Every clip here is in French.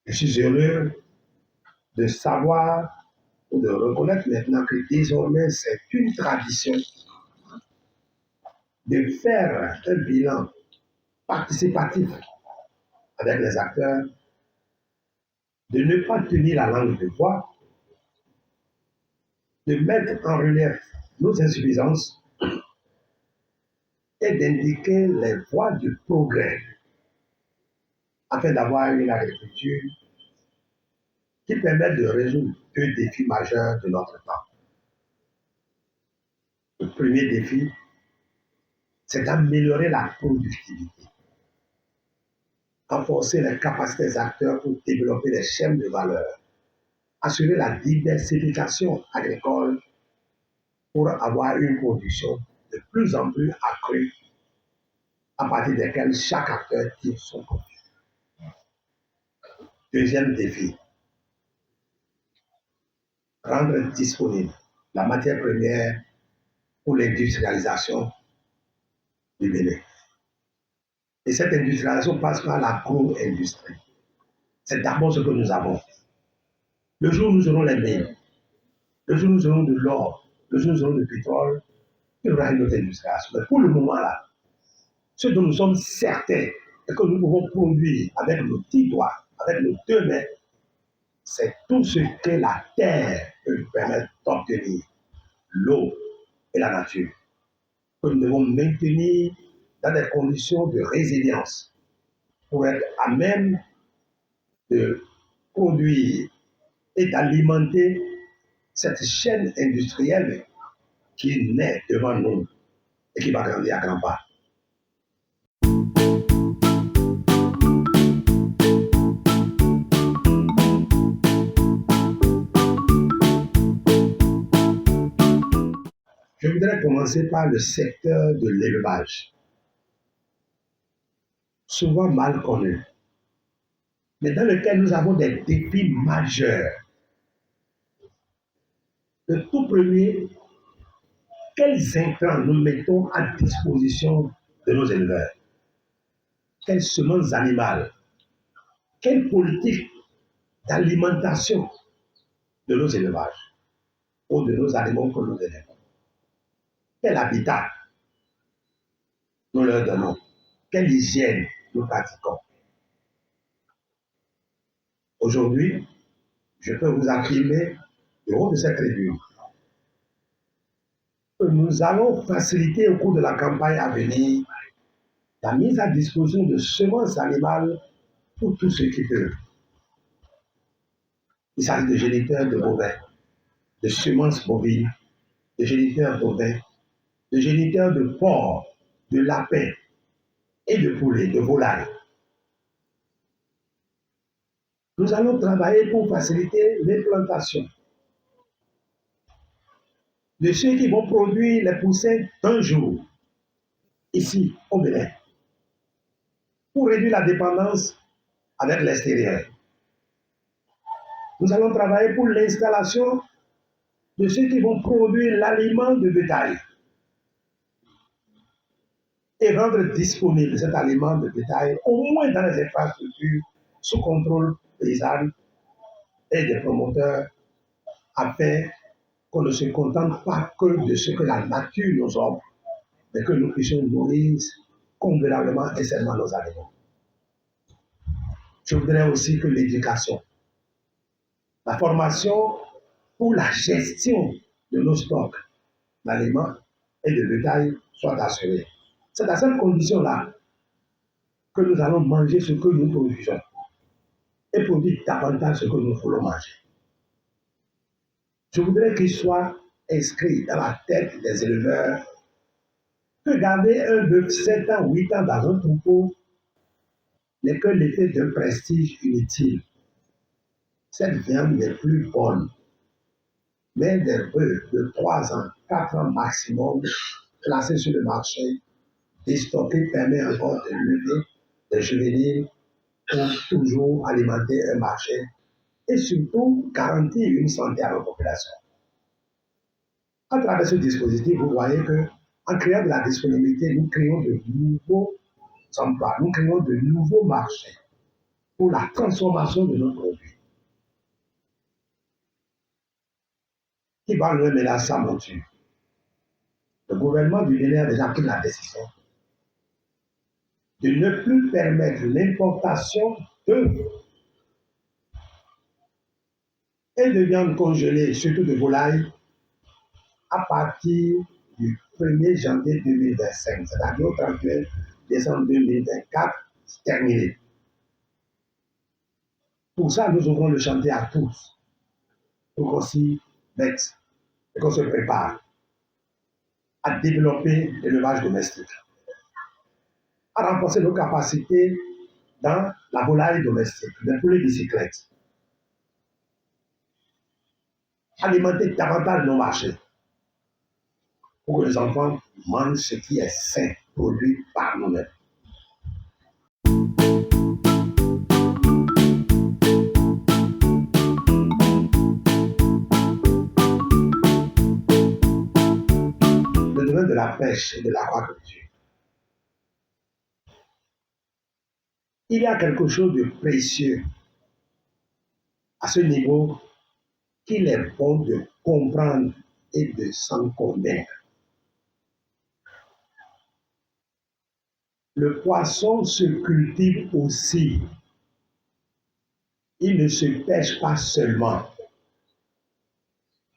Je suis heureux de savoir ou de reconnaître maintenant que désormais c'est une tradition de faire un bilan participatif avec les acteurs, de ne pas tenir la langue de bois, de mettre en relief nos insuffisances et d'indiquer les voies du progrès afin d'avoir une agriculture qui permette de résoudre deux défis majeurs de notre temps. Le premier défi, c'est d'améliorer la productivité, renforcer les capacités des acteurs pour développer les chaînes de valeur, assurer la diversification agricole pour avoir une production de plus en plus accrue à partir desquelles chaque acteur tire son profit. Deuxième défi, rendre disponible la matière première pour l'industrialisation du Bénin. Et cette industrialisation passe par l'agro-industrie. C'est d'abord ce que nous avons. Le jour où nous aurons les mines, le jour où nous aurons de l'or, le jour où nous aurons du pétrole, il y aura une autre industrialisation. Mais pour le moment là, ce dont nous sommes certains et que nous pouvons produire avec nos petits doigts, avec nos deux mains, c'est tout ce que la terre peut nous permettre d'obtenir, l'eau et la nature, que nous devons maintenir dans des conditions de résilience pour être à même de produire et d'alimenter cette chaîne industrielle qui naît devant nous et qui va grandir à grands pas. Je voudrais commencer par le secteur de l'élevage, souvent mal connu, mais dans lequel nous avons des défis majeurs. Le tout premier, quels intrants nous mettons à disposition de nos éleveurs? Quelles semences animales? Quelle politique d'alimentation de nos élevages ou de nos animaux que nous élevons? Quel habitat nous leur donnons? Quelle hygiène nous pratiquons? Aujourd'hui, je peux vous affirmer, du haut de cette tribune, que nous allons faciliter au cours de la campagne à venir la mise à disposition de semences animales pour tous ceux qui peuvent. Il s'agit de géniteurs de bovins, de semences bovines, de géniteurs bovins, de géniteurs de porcs, de lapins et de poulets, de volailles. Nous allons travailler pour faciliter l'implantation de ceux qui vont produire les poussins d'un jour, ici au Bénin, pour réduire la dépendance avec l'extérieur. Nous allons travailler pour l'installation de ceux qui vont produire l'aliment de bétail et rendre disponible cet aliment de bétail, au moins dans les infrastructures sous contrôle paysan et des promoteurs, afin qu'on ne se contente pas que de ce que la nature nous offre, mais que nous puissions nourrir convenablement et seulement nos animaux. Je voudrais aussi que l'éducation, la formation pour la gestion de nos stocks d'aliments et de bétail soit assurée. C'est à cette condition-là que nous allons manger ce que nous produisons et produire davantage ce que nous voulons manger. Je voudrais qu'il soit inscrit dans la tête des éleveurs que garder un bœuf 7 ans, 8 ans dans un troupeau n'est que l'effet d'un prestige inutile. cette viande n'est plus bonne. Mais des bœufs de 3 ans, 4 ans maximum, placés sur le marché, déstockés permet encore de lever des juvéniles pour toujours alimenter un marché et surtout garantir une santé à la population. À travers ce dispositif, vous voyez que en créant de la disponibilité, nous créons de nouveaux emplois, nous créons de nouveaux marchés pour la transformation de nos produits. Qui va le mener à sa monture? Le gouvernement du Bénin a déjà pris la décision de ne plus permettre l'importation d'œufs et de viande congelée, surtout de volaille, à partir du 1er janvier 2025, c'est-à-dire au 31 décembre 2024, terminé. Pour ça, nous ouvrons le chantier à tous, pour qu'on s'y mette et qu'on se prépare à développer l'élevage domestique, à renforcer nos capacités dans la volaille domestique, les poulets bicyclettes, alimenter davantage nos marchés pour que les enfants mangent ce qui est sain, produit par nous-mêmes. Le domaine de la pêche et de l'aquaculture. Il y a quelque chose de précieux à ce niveau qu'il est bon de comprendre et de s'en convaincre. Le poisson se cultive aussi. Il ne se pêche pas seulement.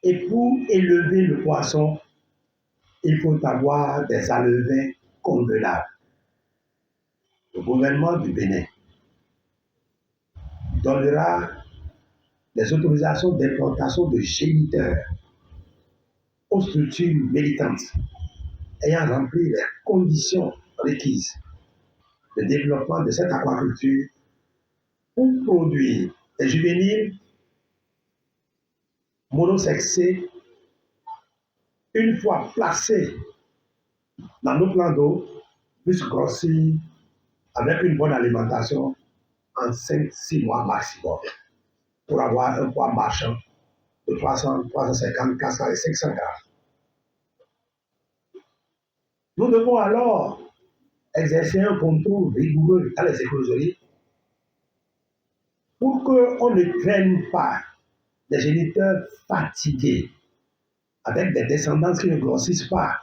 Et pour élever le poisson, il faut avoir des alevins convenables. Le gouvernement du Bénin donnera des autorisations d'implantation de géniteurs aux structures militantes ayant rempli les conditions requises de développement de cette aquaculture pour produire des juvéniles monosexés une fois placés dans nos plans d'eau, puissent grossir avec une bonne alimentation en 5-6 mois maximum pour avoir un poids marchand de 300, 350, 400 et 500 grammes. Nous devons alors exercer un contrôle rigoureux dans les écloseries pour qu'on ne traîne pas des géniteurs fatigués avec des descendances qui ne grossissent pas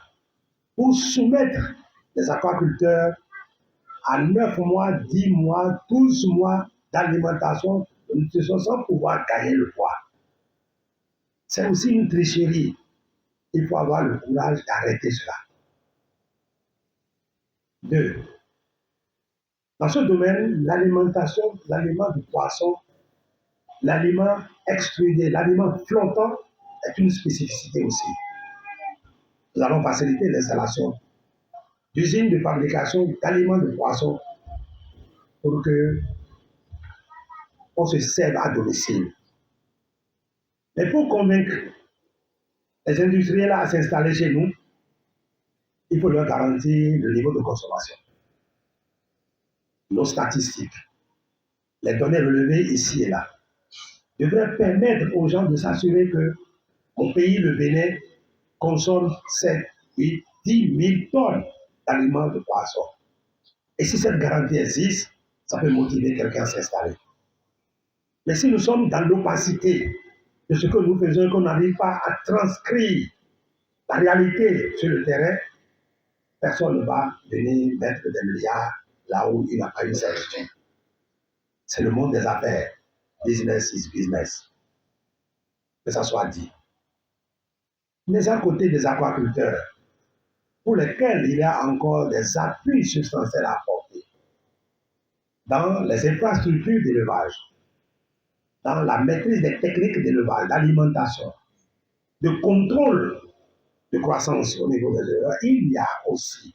pour soumettre les aquaculteurs à 9 mois, 10 mois, 12 mois d'alimentation de nutrition sans pouvoir gagner le poids. C'est aussi une tricherie. Il faut avoir le courage d'arrêter cela. 2. Dans ce domaine, l'alimentation, l'aliment du poisson, l'aliment extrudé, l'aliment flottant est une spécificité aussi. Nous allons faciliter l'installation d'usines de fabrication d'aliments de poisson pour que on se serve à domicile. Mais pour convaincre les industriels à s'installer chez nous, il faut leur garantir le niveau de consommation. Nos statistiques, les données relevées ici et là, devraient permettre aux gens de s'assurer que mon pays, le Bénin, consomme 7, 8, 10 000 tonnes d'aliments de poisson. Et si cette garantie existe, ça peut motiver quelqu'un à s'installer. Mais si nous sommes dans l'opacité de ce que nous faisons, qu'on n'arrive pas à transcrire la réalité sur le terrain, personne ne va venir mettre des milliards là où il n'a pas une certitude. C'est le monde des affaires. Business is business. Que ça soit dit. Mais à côté des aquaculteurs, pour lesquels il y a encore des appuis substantiels à apporter, dans les infrastructures d'élevage, dans la maîtrise des techniques d'élevage, d'alimentation, de contrôle de croissance au niveau des éleveurs, il y a aussi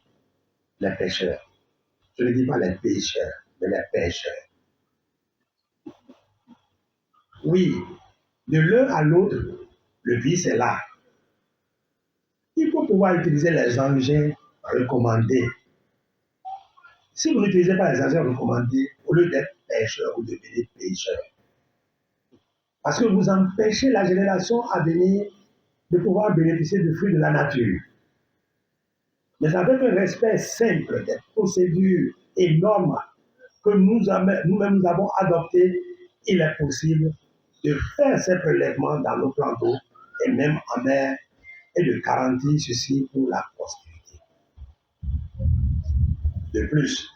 les pêcheurs. Je ne dis pas les pêcheurs, mais les pêcheurs. Oui, de l'un à l'autre, le vice est là. Il faut pouvoir utiliser les engins recommandés. Si vous n'utilisez pas les engins recommandés, au lieu d'être pêcheur, vous devenez pêcheur. Parce que vous empêchez la génération à venir de pouvoir bénéficier du fruit de la nature. Mais avec un respect simple des procédures et normes que nous-mêmes nous avons adoptées, il est possible de faire ces prélèvements dans nos plans d'eau et même en mer et de garantir ceci pour la postérité. De plus,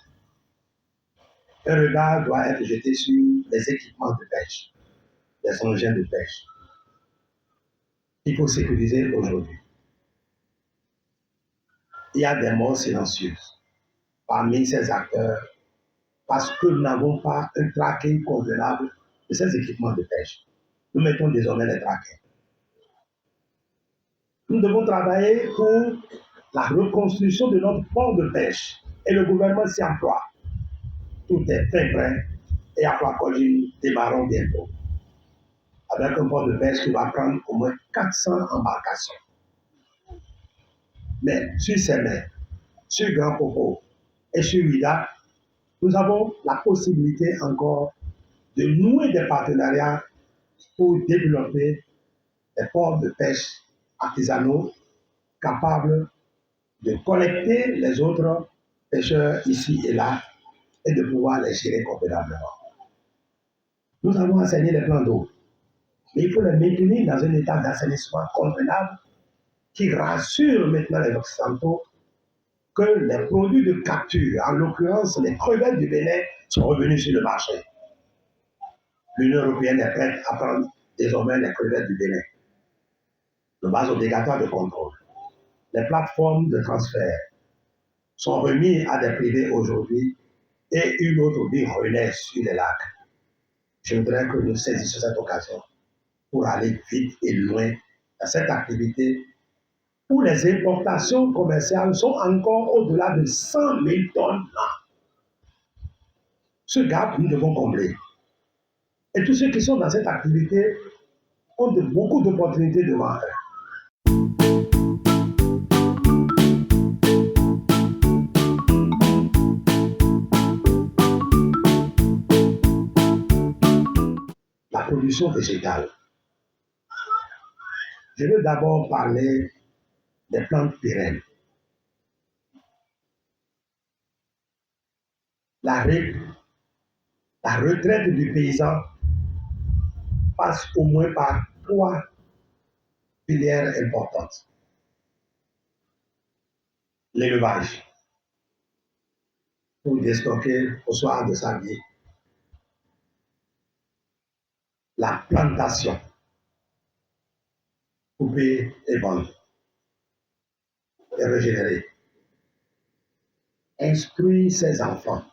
un regard doit être jeté sur les équipements de pêche, les engins de pêche. Il faut sécuriser aujourd'hui. Il y a des morts silencieuses parmi ces acteurs parce que nous n'avons pas un tracking convenable de ces équipements de pêche. Nous mettons désormais les trackers. Nous devons travailler pour la reconstruction de notre port de pêche et le gouvernement s'y emploie. Tout est fait prêt et à Kwakodji démarrons bientôt avec un port de pêche qui va prendre au moins 400 embarcations. Mais sur ces mers, sur Grand Popo et sur Ouidah, nous avons la possibilité encore de nouer des partenariats pour développer des ports de pêche artisanaux capables de collecter les autres pêcheurs ici et là et de pouvoir les gérer convenablement. Nous avons assaini les plans d'eau, mais il faut les maintenir dans un état d'assainissement convenable qui rassure maintenant les Occidentaux que les produits de capture, en l'occurrence les crevettes du Bénin, sont revenus sur le marché. L'Union européenne est prête à prendre désormais les crevettes du Bénin. De base obligatoire de contrôle. Les plateformes de transfert sont remises à des privés aujourd'hui et une autre vie renaît sur les lacs. Je voudrais que nous saisissions cette occasion pour aller vite et loin dans cette activité où les importations commerciales sont encore au-delà de 100 000 tonnes. Ce gap, nous devons combler. Et tous ceux qui sont dans cette activité ont beaucoup d'opportunités devant eux. La production végétale. Je veux d'abord parler des plantes pérennes. La retraite du paysan passe au moins par 3 filières importantes. L'élevage, pour déstocker au soir de sa vie. La plantation, couper et vendre et régénérer. Instruire ses enfants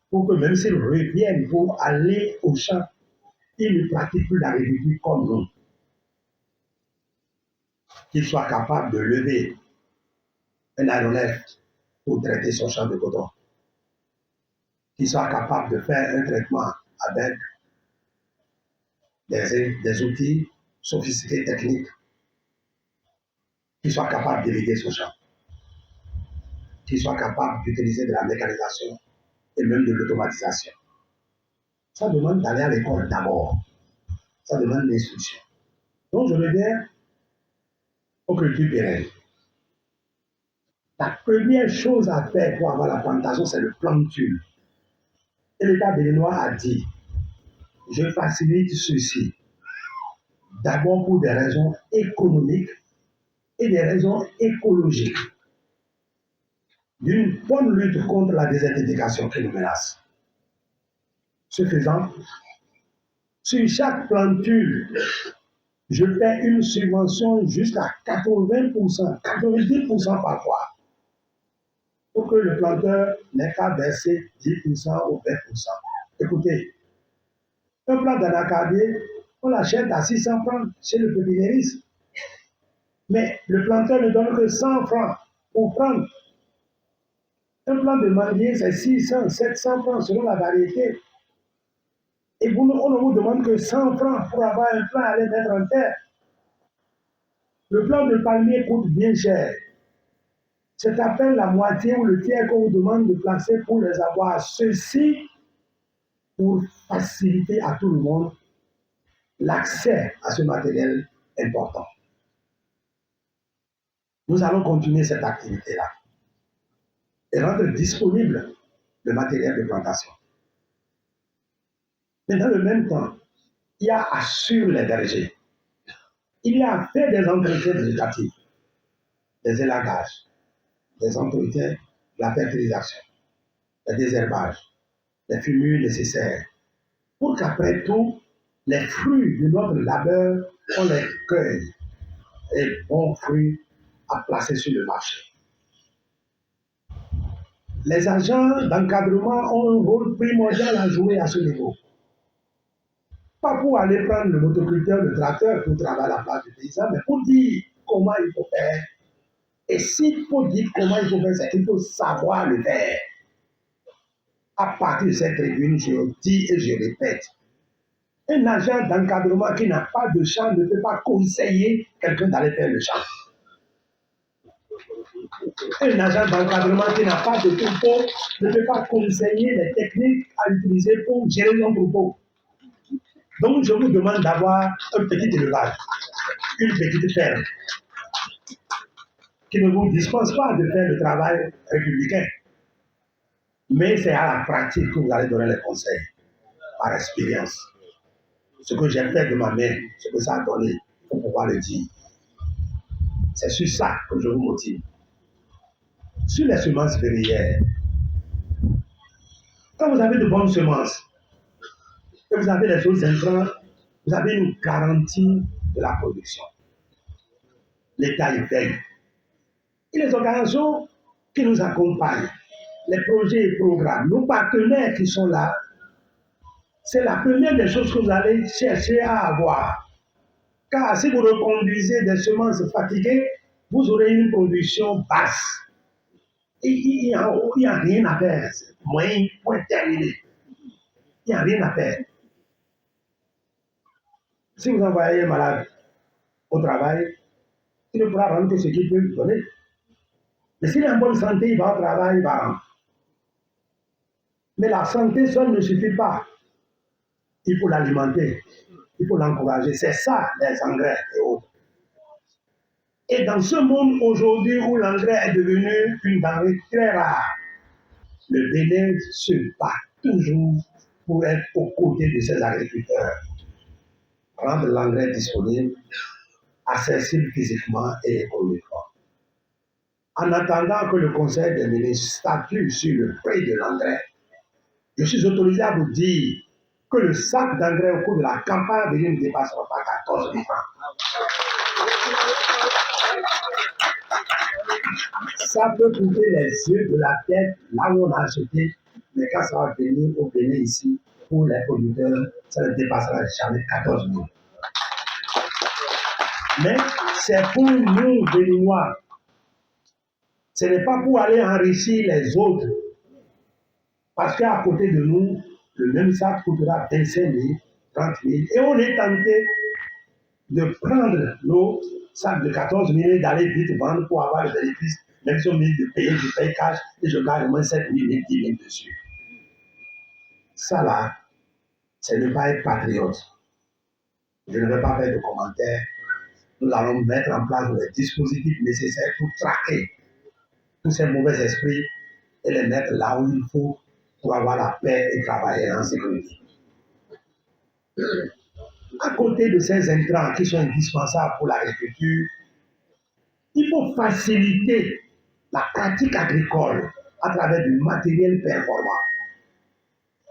pour que même s'ils reviennent pour aller au champ, ils ne pratiquent plus l'agriculture comme nous. Qu'ils soient capables de lever un aéronef pour traiter son champ de coton. Qu'ils soient capables de faire un traitement avec des outils sophistiqués techniques. Qu'ils soient capables d'éviter son champ. Qu'ils soient capables d'utiliser de la mécanisation et même de l'automatisation. Ça demande d'aller à l'école d'abord. Ça demande l'instruction. Donc je reviens aux cultures pérennes. La première chose à faire pour avoir la plantation, c'est le plantule. Et l'État béninois a dit, je facilite ceci. D'abord pour des raisons économiques et des raisons écologiques. D'une bonne lutte contre la désertification qui nous menace. Ce faisant, sur chaque plantule, je fais une subvention jusqu'à 80%, 90% parfois, pour que le planteur n'ait qu'à verser 10% ou 20%. Écoutez, un plant d'anacardier, on l'achète à 600 francs chez le pépiniériste. Mais le planteur ne donne que 100 francs pour prendre. Un plant de manguier, c'est 600, 700 francs selon la variété. Et on ne vous demande que 100 francs pour avoir un plan à aller mettre en terre. Le plan de palmier coûte bien cher. C'est à peine la moitié ou le tiers qu'on vous demande de placer pour les avoir. Ceci pour faciliter à tout le monde l'accès à ce matériel important. Nous allons continuer cette activité-là et rendre disponible le matériel de plantation. Mais dans le même temps, il y a assure les bergers. Il y a fait des entretiens végétatifs, des élagages, des entretiens de la fertilisation, des désherbages, les fumures nécessaires, pour qu'après tout, les fruits de notre labeur, on les cueille et bons fruits à placer sur le marché. Les agents d'encadrement ont un rôle primordial à jouer à ce niveau. Pas pour aller prendre le motoculteur, le tracteur pour travailler à la place du paysan, mais pour dire comment il faut faire. Et s'il faut dire comment il faut faire, c'est qu'il faut savoir le faire. À partir de cette tribune, je dis et je répète, un agent d'encadrement qui n'a pas de champ ne peut pas conseiller quelqu'un d'aller faire le champ. Un agent d'encadrement qui n'a pas de troupeau ne peut pas conseiller les techniques à utiliser pour gérer son troupeau. Donc, je vous demande d'avoir un petit élevage, une petite ferme, qui ne vous dispense pas de faire le travail républicain. Mais c'est à la pratique que vous allez donner les conseils, par expérience. Ce que j'ai fait de ma main, ce que ça a donné, il faut pouvoir le dire. C'est sur ça que je vous motive. Sur les semences verrières, quand vous avez de bonnes semences, et vous avez les autres intrants, vous avez une garantie de la production. L'État y veille. Et les organisations qui nous accompagnent, les projets et programmes, nos partenaires qui sont là, c'est la première des choses que vous allez chercher à avoir. Car si vous reconduisez des semences fatiguées, vous aurez une production basse. Il n'y a rien à faire. Moyen, point terminé. Il n'y a rien à faire. Si vous envoyez un malade au travail, il ne pourra rendre que ce qu'il peut lui donner. Mais s'il est en bonne santé, il va au travail, il va rendre. Mais la santé seule ne suffit pas. Il faut l'alimenter, il faut l'encourager. C'est ça, les engrais et autres. Et dans ce monde aujourd'hui où l'engrais est devenu une denrée très rare, le Bénin se bat toujours pour être aux côtés de ses agriculteurs, rendre l'engrais disponible, accessible physiquement et économiquement. En attendant que le Conseil des ministres statue sur le prix de l'engrais, je suis autorisé à vous dire que le sac d'engrais au cours de la campagne ne dépassera pas 14 000 francs. Ça peut coûter les yeux de la tête là où on a acheté, mais quand ça va venir au Bénin ici, pour les producteurs, ça ne dépassera jamais 14 000. Mais c'est pour nous, Béninois. Ce n'est pas pour aller enrichir les autres. Parce qu'à côté de nous, le même sac coûtera 25 000, 30 000. Et on est tenté de prendre nos sacs de 14 000 et d'aller vite vendre pour avoir le bénéfice. Même si on me dit de payer, je paye cash et je gagne au moins 7 000 et 10 000 dessus. Ça là, c'est ne pas être patriote. Je ne vais pas faire de commentaires. Nous allons mettre en place les dispositifs nécessaires pour traquer tous ces mauvais esprits et les mettre là où il faut pour avoir la paix et travailler en sécurité. À côté de ces intrants qui sont indispensables pour l'agriculture, il faut faciliter la pratique agricole à travers du matériel performant.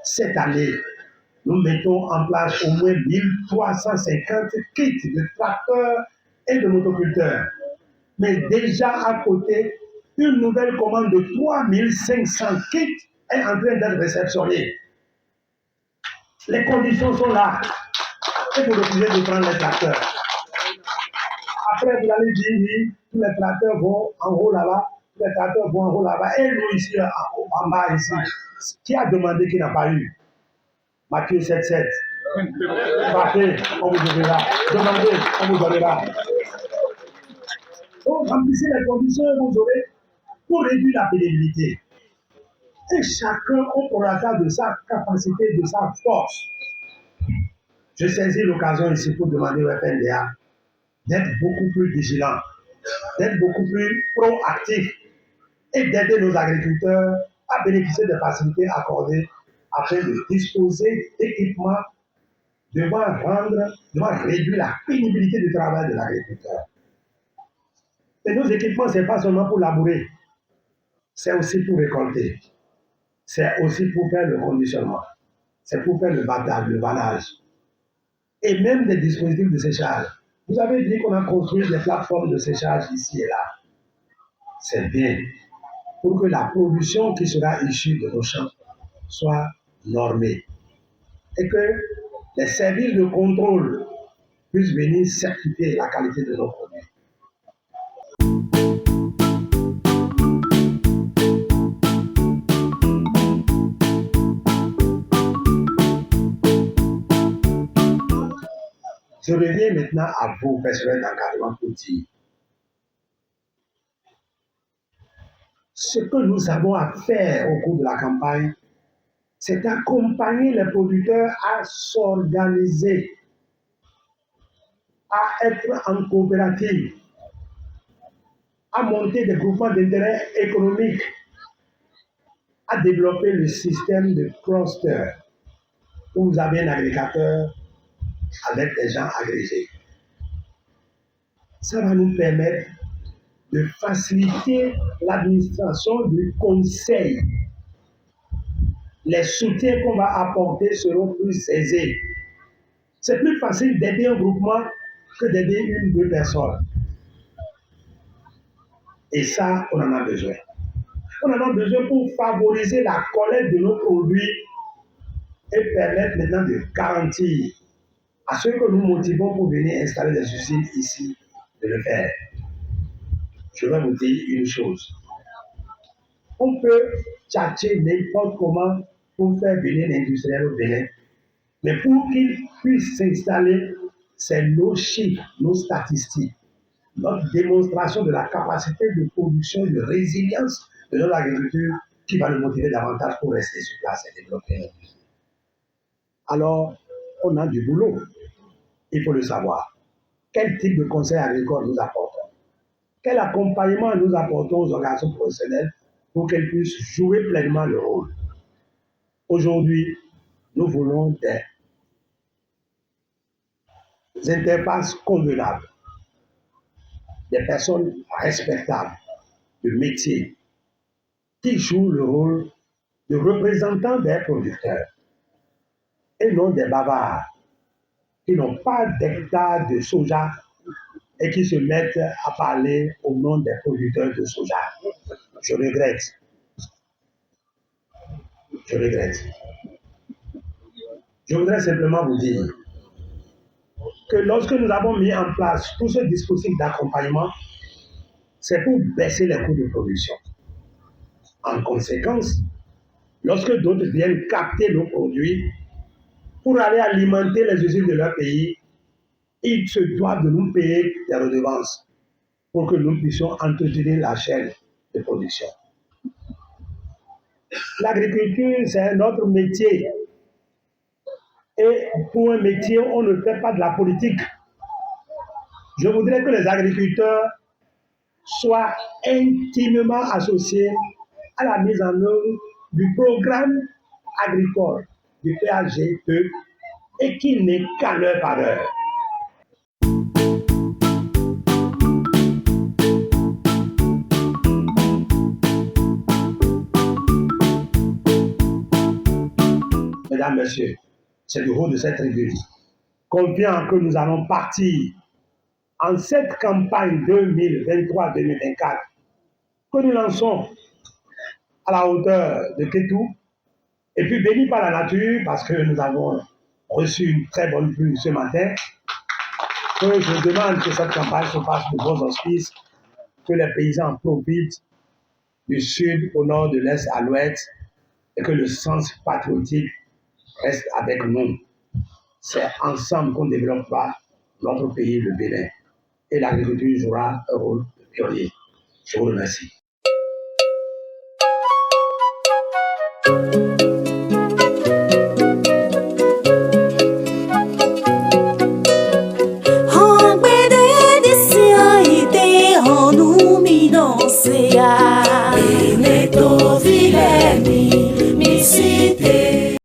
Cette année, nous mettons en place au moins 1350 kits de tracteurs et de motoculteurs. Mais déjà à côté, une nouvelle commande de 3500 kits est en train d'être réceptionnée. Les conditions sont là. Et vous refusez de prendre les tracteurs. Après, vous allez dire, oui, tous les tracteurs vont en haut là-bas, tous les tracteurs vont en haut là-bas, et nous ici, en bas ici, qui a demandé qui n'a pas eu? Matthieu 7,7. Frappez, on vous ouvrira. Demandez, on vous donnera. Donc, remplissez les conditions et vous aurez pour réduire la pénibilité. Et chacun au prorata de sa capacité, de sa force. Je saisis l'occasion ici pour demander au FNDA d'être beaucoup plus vigilant, d'être beaucoup plus proactif et d'aider nos agriculteurs à bénéficier des facilités accordées afin de disposer d'équipements devant réduire la pénibilité du travail de l'agriculteur. Et nos équipements, ce n'est pas seulement pour labourer, c'est aussi pour récolter, c'est aussi pour faire le conditionnement, c'est pour faire le battage, le vannage, et même des dispositifs de séchage. Vous avez dit qu'on a construit des plateformes de séchage ici et là. C'est bien pour que la production qui sera issue de nos champs soit normée et que les services de contrôle puissent venir certifier la qualité de nos produits. Je reviens maintenant à vous, personnels d'encadrement, pour dire ce que nous avons à faire au cours de la campagne, c'est accompagner les producteurs à s'organiser, à être en coopérative, à monter des groupements d'intérêt économique, à développer le système de cluster où vous avez un agrégateur avec des gens agrégés. Ça va nous permettre de faciliter l'administration du conseil. Les soutiens qu'on va apporter seront plus aisés. C'est plus facile d'aider un groupement que d'aider une ou deux personnes. Et ça, on en a besoin. On en a besoin pour favoriser la collecte de nos produits et permettre maintenant de garantir à ceux que nous motivons pour venir installer des usines ici de le faire. Je vais vous dire une chose. On peut tchatcher n'importe comment pour faire venir l'industriel au Bénin. Mais pour qu'il puisse s'installer, c'est nos chiffres, nos statistiques, notre démonstration de la capacité de production, de résilience de notre agriculture qui va le motiver davantage pour rester sur place et développer l'industrie. Alors, on a du boulot. Il faut le savoir. Quel type de conseil agricole nous apportons? Quel accompagnement nous apportons aux organisations professionnelles pour qu'elles puissent jouer pleinement le rôle? Aujourd'hui, nous voulons des interfaces convenables, des personnes respectables de métier qui jouent le rôle de représentants des producteurs et non des bavards qui n'ont pas d'hectares de soja et qui se mettent à parler au nom des producteurs de soja. Je regrette. Je regrette. Je voudrais simplement vous dire que lorsque nous avons mis en place tout ce dispositif d'accompagnement, c'est pour baisser les coûts de production. En conséquence, lorsque d'autres viennent capter nos produits pour aller alimenter les usines de leur pays, ils se doivent de nous payer des redevances pour que nous puissions entretenir la chaîne de production. L'agriculture, c'est un autre métier. Et pour un métier, on ne fait pas de la politique. Je voudrais que les agriculteurs soient intimement associés à la mise en œuvre du programme agricole du PAGE et qui n'est qu'à leur faveur. Mesdames, Messieurs, c'est du haut de cette tribune, confiant que nous allons partir en cette campagne 2023-2024 que nous lançons à la hauteur de Kétou, et puis bénis par la nature, parce que nous avons reçu une très bonne pluie ce matin, que je demande que cette campagne se fasse de bons auspices, que les paysans en profitent du sud au nord, de l'est à l'ouest, et que le sens patriotique reste avec nous. C'est ensemble qu'on développera notre pays, le Bénin. Et l'agriculture jouera un rôle pionnier. Je vous remercie. Beneto Vileni, mi